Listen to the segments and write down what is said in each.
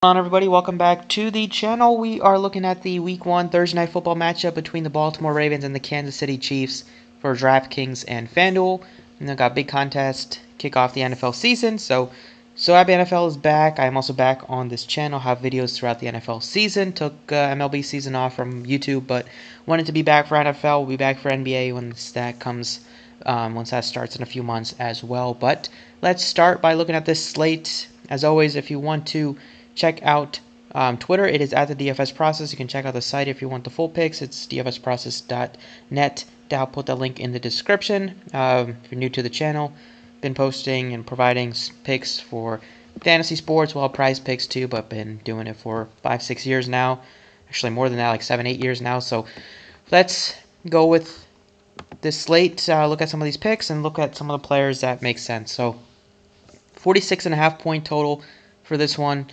On everybody, welcome back to the channel. We are looking at the Week 1 Thursday Night Football matchup between the Baltimore Ravens and the Kansas City Chiefs for Draftkings and Fanduel. And they got a big contest, kick off the NFL season. So happy NFL is back. I'm also back on this channel, have videos throughout the NFL season. Took MLB season off from YouTube, but wanted to be back for NFL. We'll be back for NBA once that comes, once that starts in a few months as well. But let's start by looking at this slate. As always, if you want to check out Twitter, it is at the DFS Process. You can check out the site if you want the full picks. It's dfsprocess.net. I'll put the link in the description. If you're new to the channel, been posting and providing picks for fantasy sports, well, prize picks too, but been doing it for 5-6 years now. Actually, more than that, like 7-8 years now. So let's go with this slate. Look at some of these picks and look at some of the players that make sense. So 46.5 point total for this one.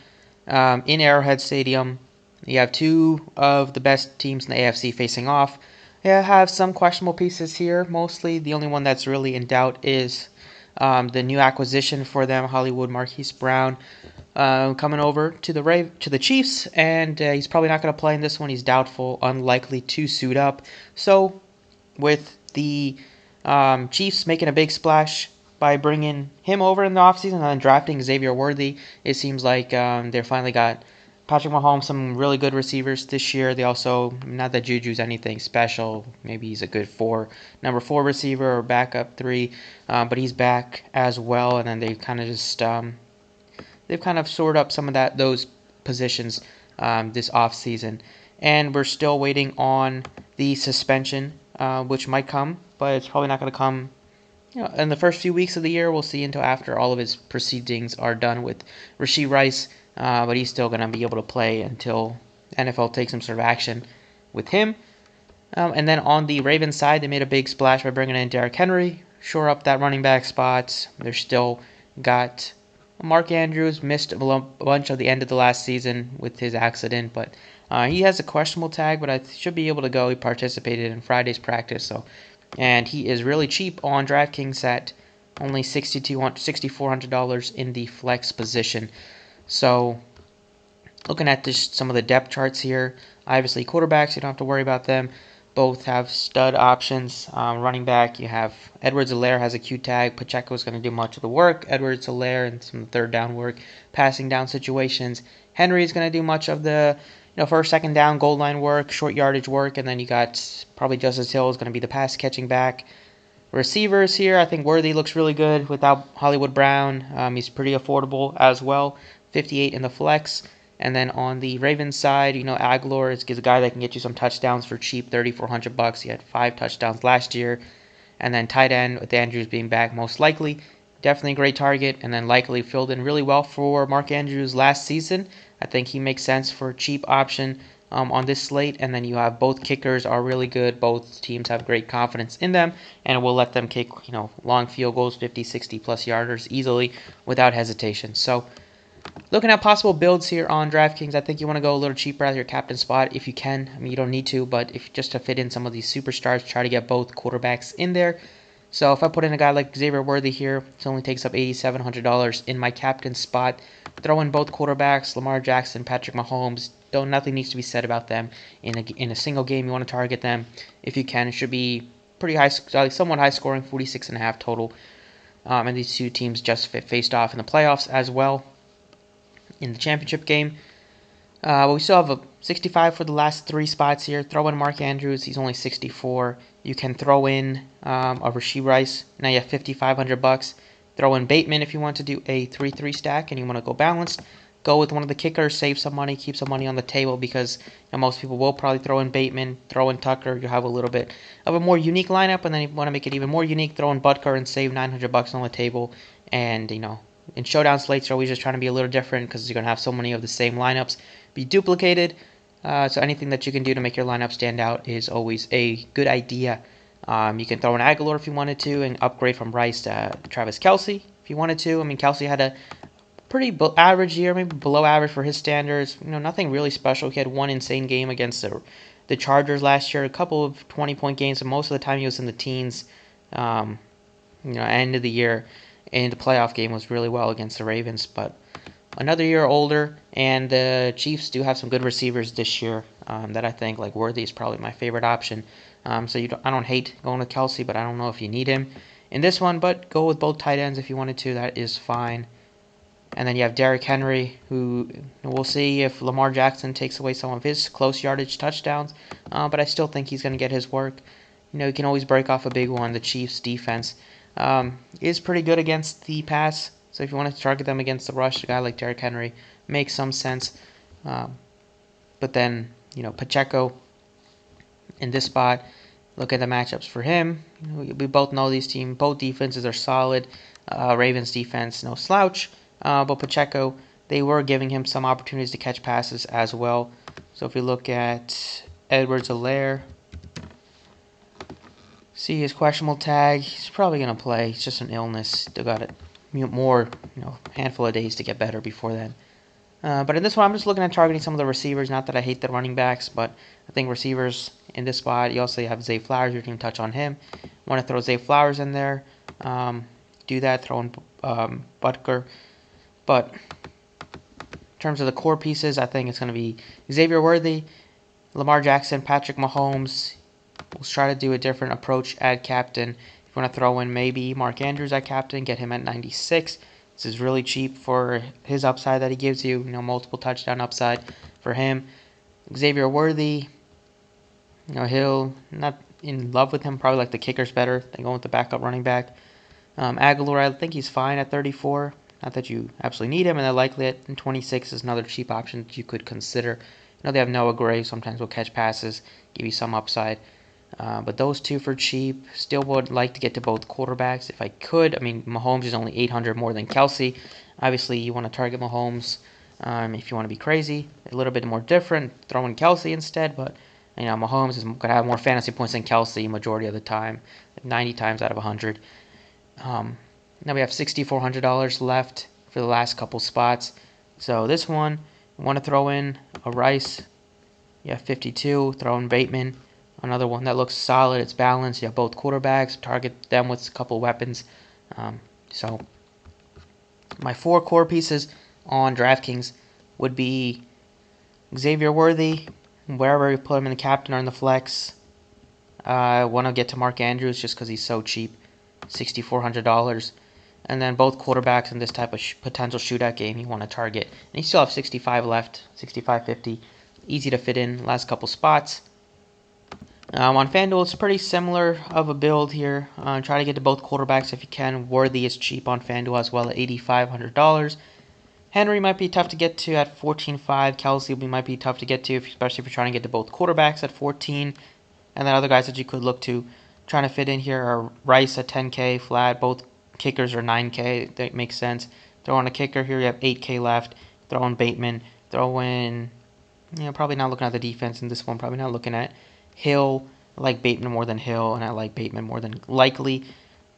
In Arrowhead Stadium. You have two of the best teams in the AFC facing off. You have some questionable pieces here. Mostly, the only one that's really in doubt is the new acquisition for them, Hollywood Marquise Brown, coming over to the Chiefs, and he's probably not going to play in this one. He's doubtful, unlikely to suit up. So, with the Chiefs making a big splash by bringing him over in the offseason and then drafting Xavier Worthy, it seems like they finally got Patrick Mahomes, some really good receivers this year. They also, not that Juju's anything special, maybe he's a good number four receiver or backup three, but he's back as well. And then they've kind of just they've kind of sorted up some of those positions this offseason. And we're still waiting on the suspension, which might come, but it's probably not going to come in the first few weeks of the year. We'll see until after all of his proceedings are done with Rashee Rice, but he's still going to be able to play until NFL takes some sort of action with him. And then on the Ravens side, they made a big splash by bringing in Derrick Henry, shore up that running back spot. They're still got Mark Andrews, missed a bunch of the end of the last season with his accident, but he has a questionable tag, but I should be able to go. He participated in Friday's practice, and he is really cheap on DraftKings at only $6,400 in the flex position. So, looking at some of the depth charts here, obviously quarterbacks, you don't have to worry about them. Both have stud options. Running back, you have Edwards-Helaire has a Q tag. Pacheco is going to do much of the work. Edwards-Helaire and some third down work, passing down situations. Henry is going to do much of the first, second down, goal line work, short yardage work, and then you got probably Justice Hill is going to be the pass catching back. Receivers here, I think Worthy looks really good without Hollywood Brown. He's pretty affordable as well, 58 in the flex. And then on the Ravens side, Aguilar is a guy that can get you some touchdowns for cheap, $3,400. He had 5 touchdowns last year. And then tight end with Andrews being back most likely, definitely a great target. And then likely filled in really well for Mark Andrews last season. I think he makes sense for a cheap option on this slate. And then you have both kickers are really good. Both teams have great confidence in them, and will let them kick long field goals, 50, 60 plus yarders easily without hesitation. So looking at possible builds here on DraftKings, I think you want to go a little cheaper at your captain spot if you can. I mean, you don't need to, but if just to fit in some of these superstars, try to get both quarterbacks in there. So if I put in a guy like Xavier Worthy here, it only takes up $8,700 in my captain spot. Throw in both quarterbacks, Lamar Jackson, Patrick Mahomes. Nothing needs to be said about them in a single game. You want to target them if you can. It should be pretty high, somewhat high scoring, 46.5 total. And these two teams just faced off in the playoffs as well in the championship game. But we still have a 65 for the last 3 spots here. Throw in Mark Andrews. He's only 64. You can throw in a Rashee Rice. Now you have $5,500. Throw in Bateman if you want to do a 3-3 stack and you want to go balanced. Go with one of the kickers, save some money, keep some money on the table, because most people will probably throw in Bateman, throw in Tucker. You have a little bit of a more unique lineup, and then if you want to make it even more unique, throw in Butker and save $900 on the table. And in showdown slates, you're always just trying to be a little different because you're going to have so many of the same lineups be duplicated. So anything that you can do to make your lineup stand out is always a good idea. You can throw in Aguilar if you wanted to and upgrade from Rice to Travis Kelce if you wanted to. I mean, Kelce had a pretty average year, maybe below average for his standards. Nothing really special. He had one insane game against the Chargers last year, a couple of 20-point games, and most of the time he was in the teens. End of the year, and the playoff game was really well against the Ravens. But another year older, and the Chiefs do have some good receivers this year that I think, like Worthy is probably my favorite option. So I don't hate going with Kelsey, but I don't know if you need him in this one. But go with both tight ends if you wanted to. That is fine. And then you have Derrick Henry, who we'll see if Lamar Jackson takes away some of his close yardage touchdowns. But I still think he's going to get his work. He can always break off a big one. The Chiefs' defense is pretty good against the pass. So if you want to target them against the rush, a guy like Derrick Henry makes some sense. But then, Pacheco in this spot, look at the matchups for him. We both know these teams, both defenses are solid. Ravens defense, no slouch. But Pacheco, they were giving him some opportunities to catch passes as well. So if we look at Edwards-Helaire, see his questionable tag, he's probably going to play. It's just an illness. They got it more, handful of days to get better before then. But in this one, I'm just looking at targeting some of the receivers. Not that I hate the running backs, but I think receivers in this spot, you also have Zay Flowers. You can touch on him. Want to throw Zay Flowers in there. Do that, throw in Butker. But in terms of the core pieces, I think it's going to be Xavier Worthy, Lamar Jackson, Patrick Mahomes. We'll try to do a different approach at captain. If you want to throw in maybe Mark Andrews at captain, get him at 96. This is really cheap for his upside that he gives you. Multiple touchdown upside for him. Xavier Worthy, Hill, not in love with him. Probably like the kickers better than going with the backup running back. Aguilar, I think he's fine at 34. Not that you absolutely need him, and then likely at 26 is another cheap option that you could consider. They have Noah Gray. Sometimes will catch passes, give you some upside. But those two for cheap. Still would like to get to both quarterbacks if I could. I mean, Mahomes is only 800 more than Kelsey. Obviously, you want to target Mahomes if you want to be crazy. A little bit more different. Throw in Kelsey instead, but Mahomes is going to have more fantasy points than Kelsey majority of the time, 90 times out of 100. Now we have $6,400 left for the last couple spots. So this one, you want to throw in a Rice. You have 52. Throw in Bateman. Another one that looks solid. It's balanced. You have both quarterbacks. Target them with a couple weapons. So my 4 core pieces on DraftKings would be Xavier Worthy, wherever you put him in the captain or in the flex. I want to get to Mark Andrews just because he's so cheap, $6,400. And then both quarterbacks in this type of potential shootout game you want to target. And you still have 65 left, 65.50. Easy to fit in last couple spots. On Fanduel, it's pretty similar of a build here. Try to get to both quarterbacks if you can. Worthy is cheap on Fanduel as well at $8,500. Henry might be tough to get to at $14,500. Kelsey might be tough to get to, especially if you're trying to get to both quarterbacks at $14,000. And then other guys that you could look to trying to fit in here are Rice at $10,000 flat. Both kickers are $9,000. That makes sense. Throw in a kicker here. You have $8,000 left. Throw in Bateman. Throw in, probably not looking at the defense in this one. Probably not looking at Hill. I like Bateman more than Hill, and I like Bateman more than likely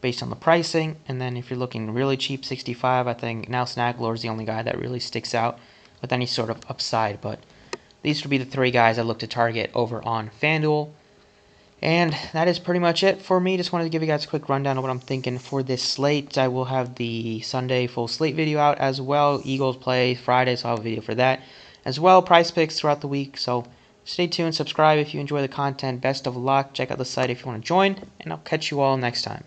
based on the pricing. And then if you're looking really cheap, 65, I think Nelson Aguilar is the only guy that really sticks out with any sort of upside. But these would be the 3 guys I look to target over on FanDuel. And that is pretty much it for me. Just wanted to give you guys a quick rundown of what I'm thinking for this slate. I will have the Sunday full slate video out as well. Eagles play Friday, so I'll have a video for that as well. Price picks throughout the week. So stay tuned. Subscribe if you enjoy the content. Best of luck. Check out the site if you want to join. And I'll catch you all next time.